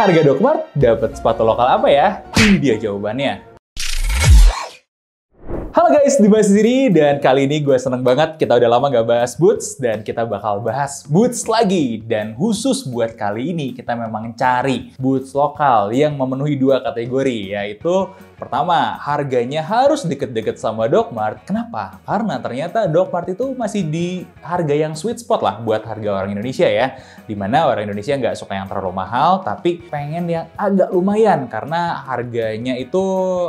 Harga Dokmart dapat sepatu lokal apa ya? Ini dia jawabannya. Halo guys, Dimas sendiri dan kali ini gue seneng banget kita udah lama gak bahas boots dan kita bakal bahas boots lagi. Dan khusus buat kali ini kita memang cari boots lokal yang memenuhi dua kategori, yaitu pertama, harganya harus deket-deket sama Dokmart. Kenapa? Karena ternyata Dokmart itu masih di harga yang sweet spot lah buat harga orang Indonesia ya. Dimana orang Indonesia nggak suka yang terlalu mahal, tapi pengen yang agak lumayan karena harganya itu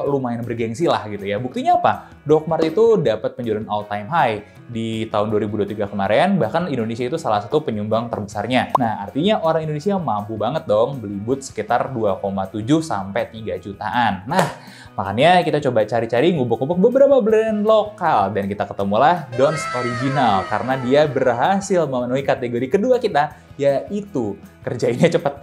lumayan bergengsi lah gitu ya. Buktinya apa? Dokmart itu dapat penjualan all time high di tahun 2023 kemarin, bahkan Indonesia itu salah satu penyumbang terbesarnya. Nah, artinya orang Indonesia mampu banget dong beli boots sekitar 2,7 sampai 3 jutaan. Nah, makanya kita coba cari-cari ngubek-ngubek beberapa brand lokal dan kita ketemulah Dons Original karena dia berhasil memenuhi kategori kedua kita, yaitu kerjainnya cepet.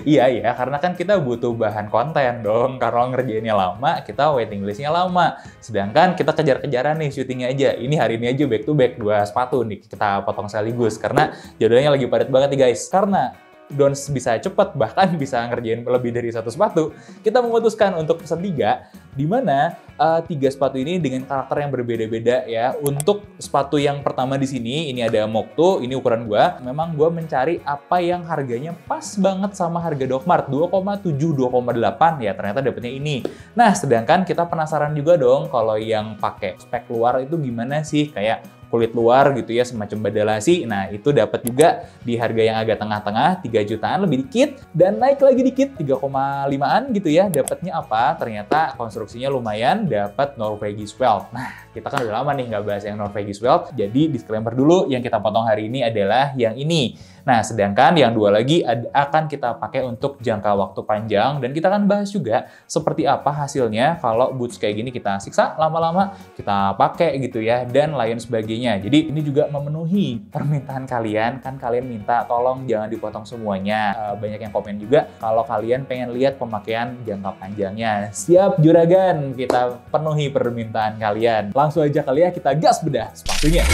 Iya ya, karena kan kita butuh bahan konten dong. Kalau ngerjainnya lama, kita waiting listnya lama. Sedangkan kita kejar-kejaran nih syutingnya aja. Ini hari ini aja back to back 2 sepatu nih kita potong sekaligus karena jadwalnya lagi padat banget nih guys. Karena Dons bisa cepat, bahkan bisa ngerjain lebih dari 1 sepatu, kita memutuskan untuk pesan 3, di mana 3 sepatu ini dengan karakter yang berbeda-beda ya. Untuk sepatu yang pertama di sini, ini ada Mokto, ini ukuran gua. Memang gua mencari apa yang harganya pas banget sama harga Dokmart, 2,7, 2,8 ya ternyata dapetnya ini. Nah, sedangkan kita penasaran juga dong kalau yang pakai spek luar itu gimana sih, kayak kulit luar gitu ya, semacam badalasi. Nah, itu dapat juga di harga yang agak tengah-tengah, 3 jutaan lebih dikit, dan naik lagi dikit, 3,5-an gitu ya. Dapatnya apa? Ternyata konstruksinya lumayan, dapat Norwegian Welt. Nah, kita kan udah lama nih nggak bahas yang Norwegian Welt, jadi disclaimer dulu, yang kita potong hari ini adalah yang ini. Nah, sedangkan yang 2 lagi akan kita pakai untuk jangka waktu panjang, dan kita akan bahas juga seperti apa hasilnya kalau boots kayak gini kita siksa lama-lama, kita pakai gitu ya, dan lain sebagainya. Jadi ini juga memenuhi permintaan kalian, kan kalian minta tolong jangan dipotong semuanya. Banyak yang komen juga kalau kalian pengen lihat pemakaian jangka panjangnya. Siap juragan, kita penuhi permintaan kalian. Langsung aja kali ya kita gas bedah sepatunya.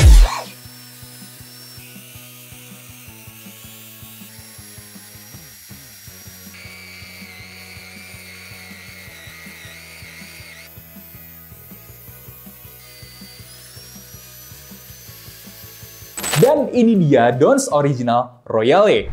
Dan ini dia Dons Original Royale.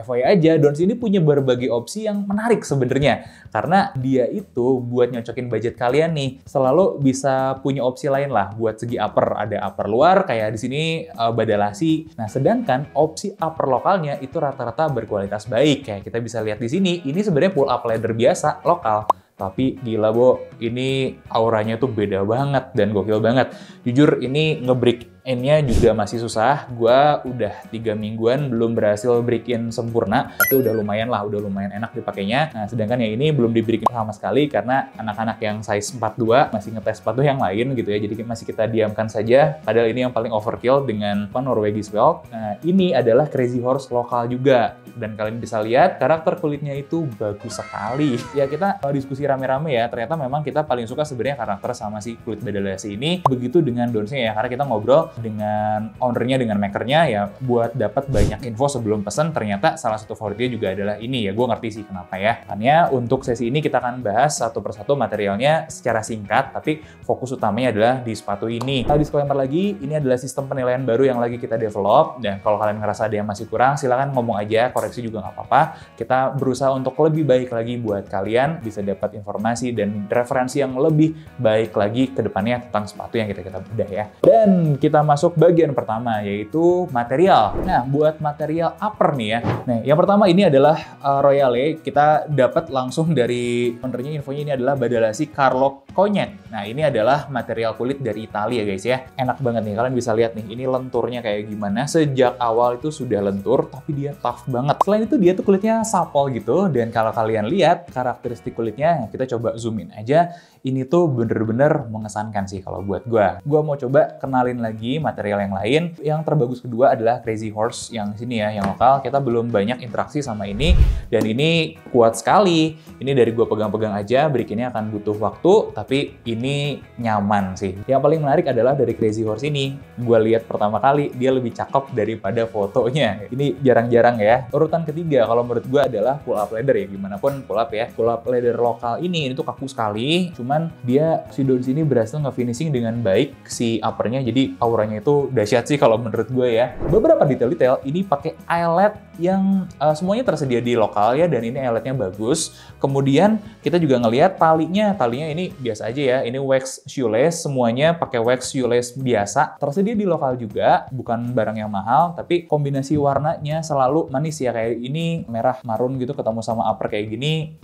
FYI aja, Dons ini punya berbagai opsi yang menarik sebenarnya. Karena dia itu buat nyocokin budget kalian nih, selalu bisa punya opsi lain lah buat segi upper. Ada upper luar, kayak di sini badalasi. Nah, sedangkan opsi upper lokalnya itu rata-rata berkualitas baik. Kayak kita bisa lihat di sini, ini sebenarnya pull up leather biasa, lokal. Tapi gila Bo, ini auranya tuh beda banget dan gokil banget. Jujur ini nge-break in-nya juga masih susah. Gua udah 3 mingguan belum berhasil break in sempurna. Tapi udah lumayan lah, udah lumayan enak dipakainya. Nah, sedangkan yang ini belum di break in sama sekali karena anak-anak yang size 42 masih ngetes sepatu yang lain gitu ya. Jadi masih kita diamkan saja. Padahal ini yang paling overkill dengan Norwegian Welt. Nah, ini adalah Crazy Horse lokal juga. Dan kalian bisa lihat karakter kulitnya itu bagus sekali. Ya kita diskusi rame-rame ya, ternyata memang kita paling suka sebenarnya karakter sama si kulit badalasi ini. Begitu dengan Donsnya ya, karena kita ngobrol dengan ownernya, dengan makernya ya, buat dapat banyak info sebelum pesan. Ternyata salah satu favoritnya juga adalah ini ya, gue ngerti sih kenapa ya. Makanya untuk sesi ini kita akan bahas satu persatu materialnya secara singkat, tapi fokus utamanya adalah di sepatu ini. Disclaimer lagi, ini adalah sistem penilaian baru yang lagi kita develop, dan kalau kalian ngerasa ada yang masih kurang, silahkan ngomong aja, koreksi juga nggak apa-apa. Kita berusaha untuk lebih baik lagi buat kalian, bisa dapat informasi dan referensi yang lebih baik lagi ke depannya tentang sepatu yang kita bedah ya. Dan kita masuk bagian pertama, yaitu material. Nah, buat material upper nih ya. Nah, yang pertama ini adalah Royale. Kita dapat langsung dari ownernya, infonya ini adalah badalasi Carlo Cognac. Nah, ini adalah material kulit dari Italia guys ya. Enak banget nih, kalian bisa lihat nih, ini lenturnya kayak gimana. Sejak awal itu sudah lentur, tapi dia tough banget. Selain itu dia tuh kulitnya supple gitu, dan kalau kalian lihat karakteristik kulitnya, kita coba zoom in aja. Ini tuh bener-bener mengesankan sih kalau buat gue. Gue mau coba kenalin lagi di material yang lain. Yang terbagus kedua adalah Crazy Horse yang sini ya, yang lokal. Kita belum banyak interaksi sama ini, dan ini kuat sekali. Ini dari gue pegang-pegang aja, break-innya akan butuh waktu, tapi ini nyaman sih. Yang paling menarik adalah dari Crazy Horse ini, gue lihat pertama kali dia lebih cakep daripada fotonya. Ini jarang-jarang ya. Urutan ketiga kalau menurut gue adalah pull up leather ya, gimana pun pull up ya. Pull up leather lokal ini tuh kaku sekali, cuman dia si Dons ini berhasil nge-finishing dengan baik si uppernya, jadi auranya itu dahsyat sih kalau menurut gue ya. Beberapa detail-detail ini pakai eyelet yang semuanya tersedia di lokal ya, dan ini eyeletnya bagus. Kemudian kita juga ngelihat talinya ini biasa aja ya, ini wax shoelace, semuanya pakai wax shoelace biasa, tersedia di lokal juga, bukan barang yang mahal, tapi kombinasi warnanya selalu manis ya, kayak ini merah marun gitu ketemu sama upper kayak gini,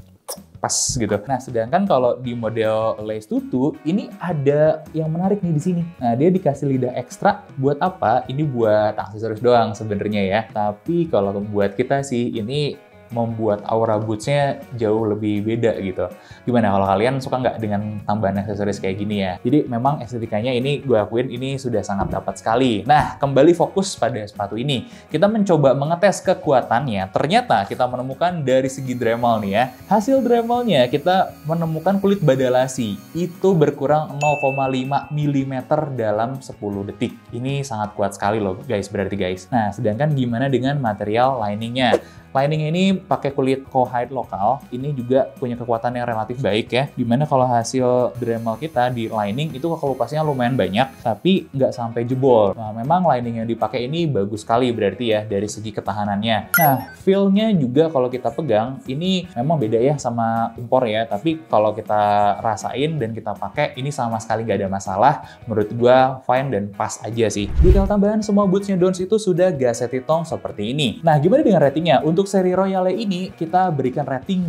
pas gitu. Nah, sedangkan kalau di model lace tutu ini ada yang menarik nih di sini. Nah, dia dikasih lidah ekstra buat apa? Ini buat aksesoris doang sebenarnya ya. Tapi kalau buat kita sih ini membuat aura bootsnya jauh lebih beda gitu. Gimana kalau kalian suka nggak dengan tambahan aksesoris kayak gini ya? Jadi memang estetikanya ini gue akuin ini sudah sangat dapat sekali. Nah, kembali fokus pada sepatu ini. Kita mencoba mengetes kekuatannya. Ternyata kita menemukan dari segi Dremel nih ya. Hasil Dremelnya kita menemukan kulit badalasi. Itu berkurang 0,5 mm dalam 10 detik. Ini sangat kuat sekali loh guys, berarti guys. Nah, sedangkan gimana dengan material liningnya? Lining ini pakai kulit cowhide lokal, ini juga punya kekuatan yang relatif baik ya. Dimana kalau hasil Dremel kita di lining itu kekelupasnya lumayan banyak, tapi nggak sampai jebol. Nah, memang lining yang dipakai ini bagus sekali berarti ya dari segi ketahanannya. Nah, feel-nya juga kalau kita pegang, ini memang beda ya sama impor ya, tapi kalau kita rasain dan kita pakai, ini sama sekali nggak ada masalah. Menurut gua fine dan pas aja sih. Detail tambahan semua bootsnya Dons itu sudah gaseti tong seperti ini. Nah, gimana dengan ratingnya? Untuk seri Royale ini kita berikan rating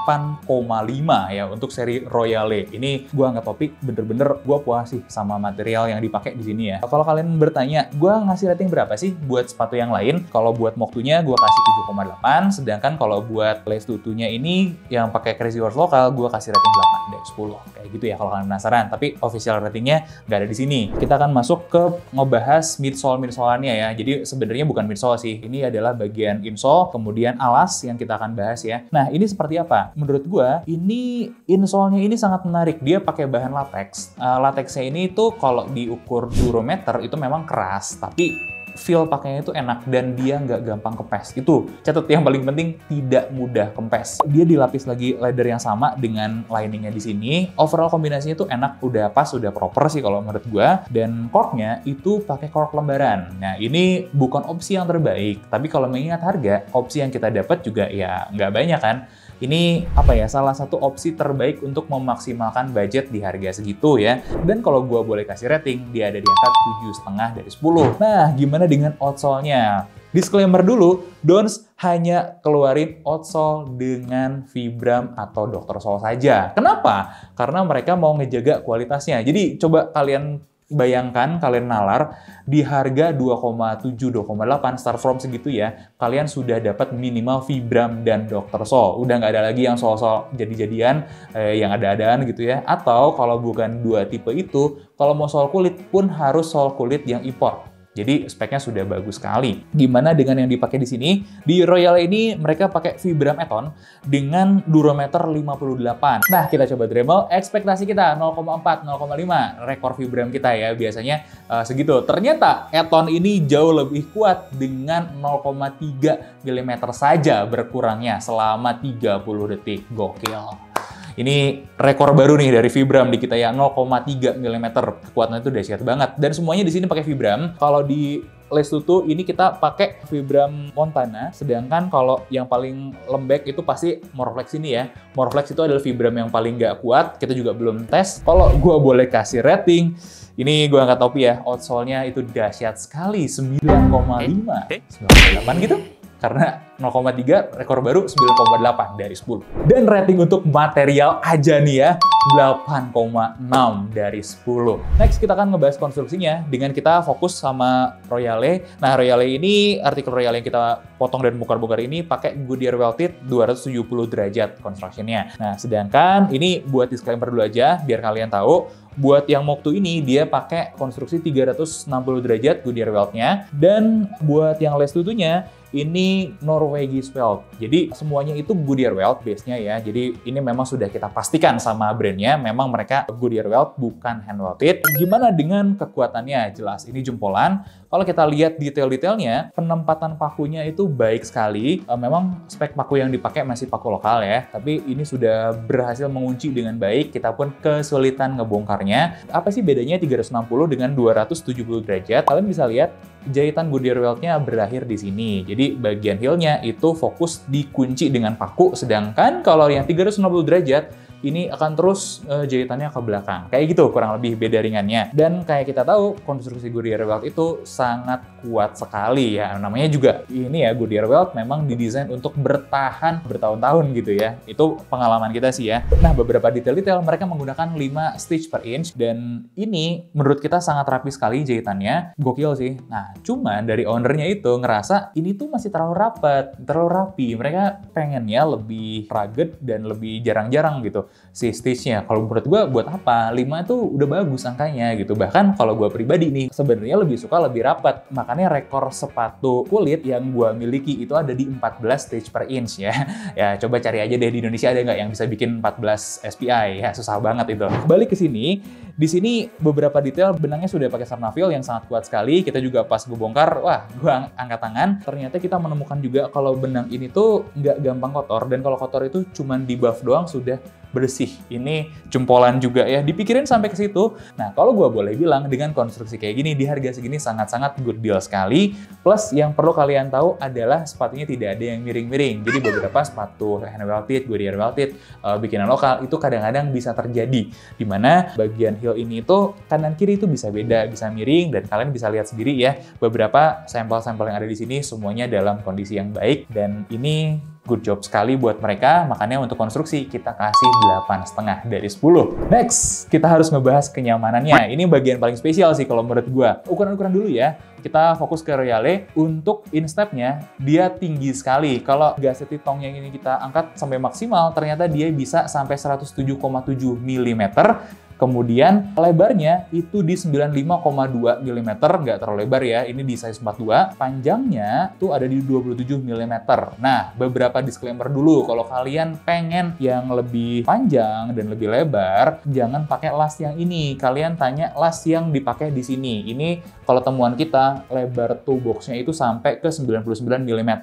8,5 ya untuk seri Royale. Ini gua nggak topik, bener-bener gua puas sih sama material yang dipakai di sini ya. Kalau kalian bertanya, gua ngasih rating berapa sih buat sepatu yang lain? Kalau buat Moktunya gua kasih 7,8, sedangkan kalau buat lace tutunya ini yang pakai Crazy Horse lokal gua kasih rating 8 dari 10. Kayak gitu ya kalau kalian penasaran, tapi official ratingnya nggak ada di sini. Kita akan masuk ke ngebahas midsole-midsoleannya ya. Jadi sebenarnya bukan midsole sih. Ini adalah bagian insole, kemudian alas yang kita akan bahas ya. Nah, ini seperti apa? Menurut gua, ini insole-nya ini sangat menarik. Dia pakai bahan latex. Latexnya ini tuh kalau diukur durometer itu memang keras, tapi feel pakainya itu enak dan dia nggak gampang kempes. Itu catat yang paling penting, tidak mudah kempes. Dia dilapis lagi leather yang sama dengan liningnya di sini. Overall kombinasinya itu enak, udah pas, udah proper sih kalau menurut gua. Dan corknya itu pakai cork lembaran. Nah, ini bukan opsi yang terbaik, tapi kalau mengingat harga, opsi yang kita dapat juga ya nggak banyak kan. Ini apa ya, salah satu opsi terbaik untuk memaksimalkan budget di harga segitu ya. Dan kalau gua boleh kasih rating, dia ada di angka 7,5 dari 10. Nah, gimana dengan outsole-nya? Disclaimer dulu, Dons hanya keluarin outsole dengan Vibram atau Dr. Sol saja. Kenapa? Karena mereka mau ngejaga kualitasnya. Jadi coba kalian bayangkan, kalian nalar di harga 2,7, 2,8 start from segitu ya, kalian sudah dapat minimal Vibram dan Dr. Sol. Udah nggak ada lagi yang sol-sol jadi-jadian, yang ada-adaan gitu ya. Atau kalau bukan dua tipe itu, kalau mau sol kulit pun harus sol kulit yang impor. Jadi speknya sudah bagus sekali. Gimana dengan yang dipakai di sini? Di Royale ini mereka pakai Vibram Eton dengan durometer 58. Nah, kita coba Dremel. Ekspektasi kita 0,4, 0,5 rekor Vibram kita ya biasanya segitu. Ternyata Eton ini jauh lebih kuat dengan 0,3 mm saja berkurangnya selama 30 detik. Gokil. Ini rekor baru nih dari Vibram di kita ya, 0,3 mm. Kekuatannya itu dahsyat banget. Dan semuanya di sini pakai Vibram. Kalau di lace tutu ini kita pakai Vibram Montana, sedangkan kalau yang paling lembek itu pasti Morflex ini ya. Morflex itu adalah Vibram yang paling nggak kuat, kita juga belum tes. Kalau gue boleh kasih rating, ini gue angkat topi ya, outsole-nya itu dahsyat sekali, 9,5, 9,8 gitu. karena 0,3 rekor baru 9,8 dari 10. Dan rating untuk material aja nih ya, 8,6 dari 10. Next kita akan ngebahas konstruksinya dengan kita fokus sama Royale. Nah, Royale ini, artikel Royale yang kita potong dan bongkar-bongkar ini pakai Goodyear Welted 270 derajat construction-nya. Nah, sedangkan ini buat disclaimer dulu aja biar kalian tahu. Buat yang Moktu ini, dia pakai konstruksi 360 derajat Goodyear Weld-nya. Dan buat yang Les Tutunya, ini Norwegian Weld. Jadi semuanya itu Goodyear Weld base-nya ya. Jadi ini memang sudah kita pastikan sama brand-nya, memang mereka Goodyear Weld bukan hand welded. Gimana dengan kekuatannya? Jelas ini jempolan. Kalau kita lihat detail-detailnya, penempatan pakunya itu baik sekali. Memang spek paku yang dipakai masih paku lokal ya, tapi ini sudah berhasil mengunci dengan baik. Kita pun kesulitan ngebongkarnya. Apa sih bedanya 360 dengan 270 derajat? Kalian bisa lihat jahitan Goodyear Weld-nya berakhir di sini. Jadi bagian heel-nya itu fokus dikunci dengan paku, sedangkan kalau yang 360 derajat ini akan terus jahitannya ke belakang. Kayak gitu kurang lebih beda ringannya. Dan kayak kita tahu, konstruksi Goodyear Weld itu sangat kuat sekali ya. Namanya juga ini ya, Goodyear Weld memang didesain untuk bertahan bertahun-tahun gitu ya. Itu pengalaman kita sih ya. Nah, beberapa detail-detail mereka menggunakan 5 stitch per inch dan ini menurut kita sangat rapi sekali jahitannya. Gokil sih. Nah, cuman dari ownernya itu ngerasa ini tuh masih terlalu rapat, terlalu rapi. Mereka pengennya lebih rugged dan lebih jarang-jarang gitu si stitch-nya. Kalau menurut gue buat apa? 5 itu udah bagus angkanya gitu. Bahkan kalau gue pribadi nih sebenarnya lebih suka lebih rapat. Makanya rekor sepatu kulit yang gue miliki itu ada di 14 stitch per inch ya. Ya coba cari aja deh di Indonesia ada nggak yang bisa bikin 14 SPI ya, susah banget itu. Balik ke sini, di sini beberapa detail benangnya sudah pakai Sarnafil yang sangat kuat sekali. Kita juga pas gue bongkar, wah gue angkat tangan. Ternyata kita menemukan juga kalau benang ini tuh nggak gampang kotor dan kalau kotor itu cuman di buff doang sudah bersih. Ini jempolan juga ya, dipikirin sampai ke situ. Nah, kalau gue boleh bilang dengan konstruksi kayak gini, di harga segini sangat-sangat good deal sekali. Plus, yang perlu kalian tahu adalah sepatunya tidak ada yang miring-miring. Jadi beberapa sepatu hand welded, Goodyear Welted, bikinan lokal, itu kadang-kadang bisa terjadi. Dimana bagian heel ini itu kanan-kiri itu bisa beda, bisa miring, dan kalian bisa lihat sendiri ya, beberapa sampel-sampel yang ada di sini semuanya dalam kondisi yang baik, dan ini good job sekali buat mereka, makanya untuk konstruksi kita kasih 8,5 dari 10. Next, kita harus ngebahas kenyamanannya. Ini bagian paling spesial sih kalau menurut gua. Ukuran-ukuran dulu ya. Kita fokus ke Royale. Untuk instep-nya, dia tinggi sekali. Kalau gaseti tong yang ini kita angkat sampai maksimal, ternyata dia bisa sampai 107,7 mm. Kemudian lebarnya itu di 95,2 mm, nggak terlalu lebar ya, ini di size 42. Panjangnya tuh ada di 27 mm. Nah, beberapa disclaimer dulu, kalau kalian pengen yang lebih panjang dan lebih lebar, jangan pakai las yang ini. Kalian tanya las yang dipakai di sini. Ini kalau temuan kita, lebar toe box-nya itu sampai ke 99 mm.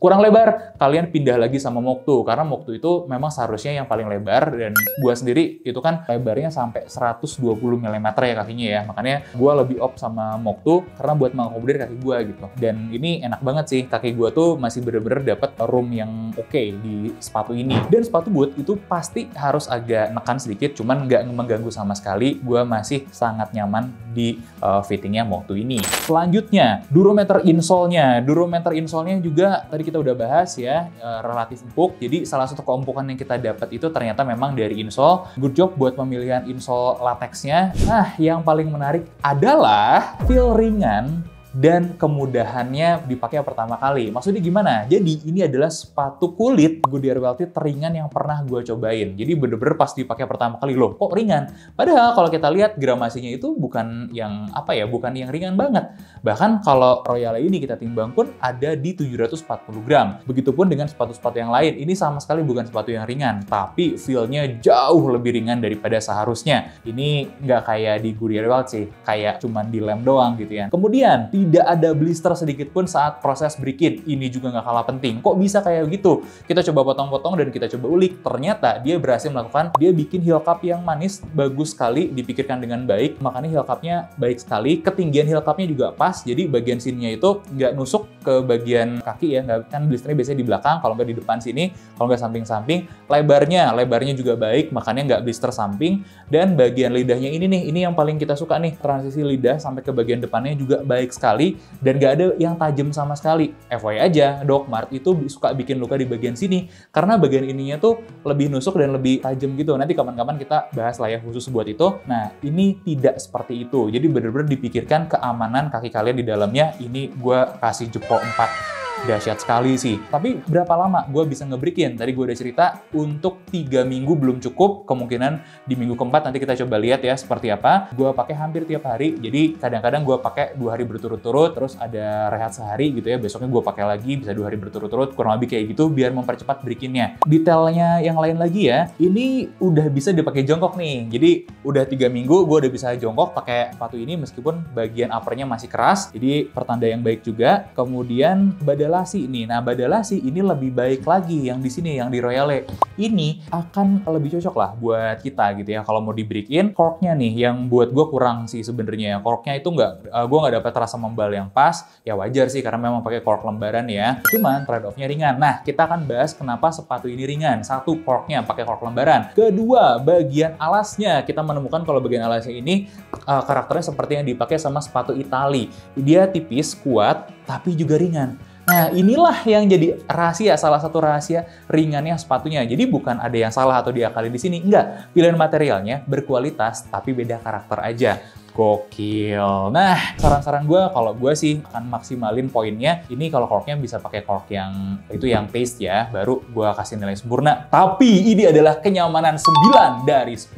Kurang lebar, kalian pindah lagi sama Moktu, karena Moktu itu memang seharusnya yang paling lebar, dan gua sendiri itu kan lebarnya sampai 120 mm ya kakinya ya, makanya gua lebih op sama Moktu karena buat mengakomodir kaki gua gitu. Dan ini enak banget sih, kaki gua tuh masih bener-bener dapet room yang oke di sepatu ini. Dan sepatu boot itu pasti harus agak nekan sedikit, cuman nggak mengganggu sama sekali. Gua masih sangat nyaman di fittingnya Moktu ini. Selanjutnya, durometer insole-nya. Durometer insole-nya juga tadi kita udah bahas ya, relatif empuk. Jadi salah satu keempukan yang kita dapat itu ternyata memang dari insole. Good job buat pemilihan insole latexnya. Nah, yang paling menarik adalah feel ringan dan kemudahannya dipakai pertama kali. Maksudnya gimana? Jadi ini adalah sepatu kulit Goodyear Welted teringan yang pernah gue cobain. Jadi bener-bener pas dipakai pertama kali, loh kok ringan? Padahal kalau kita lihat gramasinya itu bukan yang apa ya, bukan yang ringan banget. Bahkan kalau Royale ini kita timbang pun ada di 740 gram. Begitupun dengan sepatu-sepatu yang lain. Ini sama sekali bukan sepatu yang ringan, tapi feel-nya jauh lebih ringan daripada seharusnya. Ini nggak kayak di Goodyear Weld sih, kayak cuman dilem doang gitu ya. Kemudian tidak ada blister sedikit pun saat proses break-in. Ini juga nggak kalah penting. Kok bisa kayak gitu? Kita coba potong-potong dan kita coba ulik. Ternyata dia berhasil melakukan, dia bikin heel cup yang manis, bagus sekali, dipikirkan dengan baik. Makanya heel cup-nya baik sekali. Ketinggian heel cup-nya juga pas. Jadi bagian sininya itu nggak nusuk ke bagian kaki ya. Nggak, kan blisternya biasanya di belakang, kalau nggak di depan sini, kalau nggak samping-samping. Lebarnya juga baik, makanya nggak blister samping. Dan bagian lidahnya ini nih, ini yang paling kita suka nih. Transisi lidah sampai ke bagian depannya juga baik sekali. sekali dan nggak ada yang tajam sama sekali. FYI aja, Doc Mart itu suka bikin luka di bagian sini karena bagian ininya tuh lebih nusuk dan lebih tajam gitu. Nanti kapan-kapan kita bahas lah ya khusus buat itu. Nah, ini tidak seperti itu. Jadi benar-benar dipikirkan keamanan kaki kalian di dalamnya. Ini gue kasih jempol 4. Dahsyat sekali sih. Tapi berapa lama gue bisa ngebreakin? Tadi gue udah cerita, untuk 3 minggu belum cukup. Kemungkinan di minggu keempat nanti kita coba lihat ya seperti apa. Gue pakai hampir tiap hari. Jadi kadang-kadang gue pakai 2 hari berturut-turut, terus ada rehat sehari gitu ya. Besoknya gue pakai lagi, bisa 2 hari berturut-turut. Kurang lebih kayak gitu biar mempercepat breakinnya. Detailnya yang lain lagi ya, ini udah bisa dipakai jongkok nih. Jadi udah 3 minggu gue udah bisa jongkok pakai sepatu ini meskipun bagian uppernya masih keras. Jadi pertanda yang baik juga. Kemudian badalasi nih. Nah, badalasi ini lebih baik lagi yang di sini, yang di Royale. Ini akan lebih cocok lah buat kita gitu ya. Kalau mau di break in, corknya nih yang buat gue kurang sih sebenarnya. Corknya itu gue nggak dapat rasa membal yang pas. Ya wajar sih karena memang pakai cork lembaran ya. Cuman trade off-nya ringan. Nah, kita akan bahas kenapa sepatu ini ringan. 1, corknya pakai cork lembaran. Kedua, bagian alasnya. Kita menemukan kalau bagian alasnya ini karakternya seperti yang dipakai sama sepatu Itali. Dia tipis, kuat, tapi juga ringan. Nah, inilah yang jadi rahasia, salah satu rahasia ringannya sepatunya. Jadi bukan ada yang salah atau diakali di sini. Enggak, pilihan materialnya berkualitas, tapi beda karakter aja. Gokil. Nah, saran-saran gue, kalau gue sih akan maksimalin poinnya. Ini kalau corknya bisa pakai cork yang itu yang paste ya, baru gue kasih nilai sempurna. Tapi ini adalah kenyamanan 9 dari 10.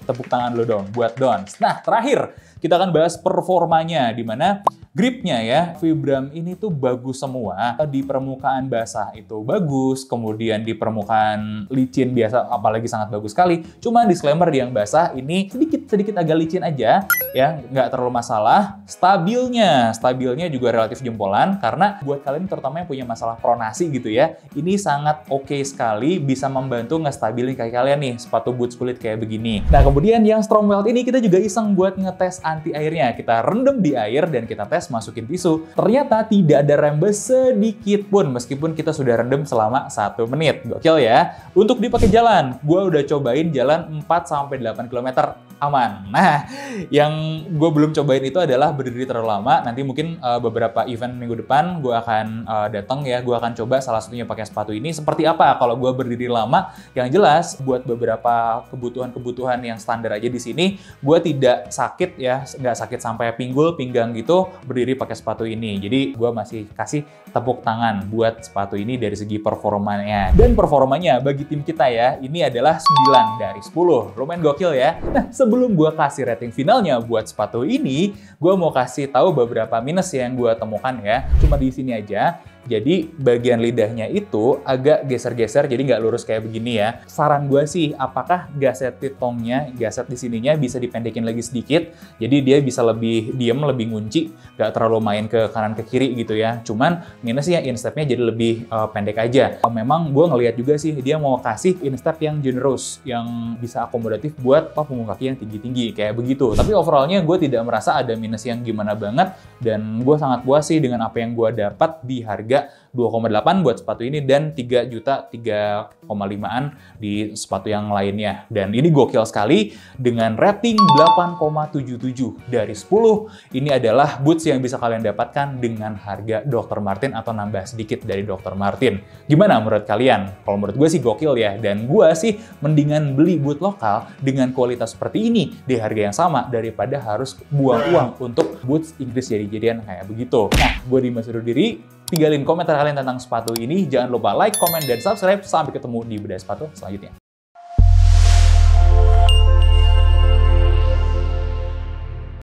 Tepuk tangan lo dong buat Dons. Nah, terakhir kita akan bahas performanya, di mana gripnya ya, Vibram ini tuh bagus semua. Di permukaan basah itu bagus, kemudian di permukaan licin biasa apalagi sangat bagus sekali. Cuma disclaimer di yang basah ini sedikit agak licin aja ya, nggak terlalu masalah. Stabilnya juga relatif jempolan karena buat kalian terutama yang punya masalah pronasi gitu ya, ini sangat oke sekali, bisa membantu ngestabilin kaki kalian nih, sepatu boots kulit kayak begini. Nah, kemudian yang Strongweld ini kita juga iseng buat ngetes anti airnya. Kita rendam di air dan kita tes masukin tisu. Ternyata tidak ada rembes sedikit pun meskipun kita sudah rendam selama 1 menit. Gokil ya. Untuk dipakai jalan, gue udah cobain jalan 4-8 km aman. Nah, yang gue belum cobain itu adalah berdiri terlalu lama. Nanti mungkin beberapa event minggu depan gue akan datang ya. Gue akan coba salah satunya pakai sepatu ini. Seperti apa kalau gue berdiri lama? Yang jelas buat beberapa kebutuhan yang standar aja di sini, gue tidak sakit ya, nggak sakit sampai pinggul, pinggang gitu berdiri pakai sepatu ini. Jadi gue masih kasih tepuk tangan buat sepatu ini dari segi performanya. Dan performanya bagi tim kita ya, ini adalah 9 dari 10. Lumayan gokil ya. Nah, sebelum gue kasih rating finalnya buat sepatu ini, gue mau kasih tahu beberapa minus yang gue temukan ya. Cuma di sini aja. Jadi bagian lidahnya itu agak geser-geser, jadi nggak lurus kayak begini ya. Saran gue sih, apakah gaset tongnya, gaset di sininya bisa dipendekin lagi sedikit, jadi dia bisa lebih diem, lebih ngunci, nggak terlalu main ke kanan ke kiri gitu ya. Cuman minusnya instepnya jadi lebih pendek aja. Memang gue ngelihat juga sih, dia mau kasih instep yang generous, yang bisa akomodatif buat punggung kaki yang tinggi-tinggi, kayak begitu. Tapi overallnya gue tidak merasa ada minus yang gimana banget, dan gue sangat puas sih dengan apa yang gue dapat di harga 2,8 buat sepatu ini dan 3 juta 3,5-an di sepatu yang lainnya. Dan ini gokil sekali dengan rating 8,77 dari 10. Ini adalah boots yang bisa kalian dapatkan dengan harga Dr. Martens atau nambah sedikit dari Dr. Martens. Gimana menurut kalian? Kalau menurut gue sih gokil ya. Dan gue sih mendingan beli boot lokal dengan kualitas seperti ini di harga yang sama daripada harus buang uang untuk boots Inggris jadi-jadian kayak begitu. Nah, gue Dimas undur diri. Tinggalin komentar kalian tentang sepatu ini. Jangan lupa like, komen, dan subscribe. Sampai ketemu di bedah sepatu selanjutnya.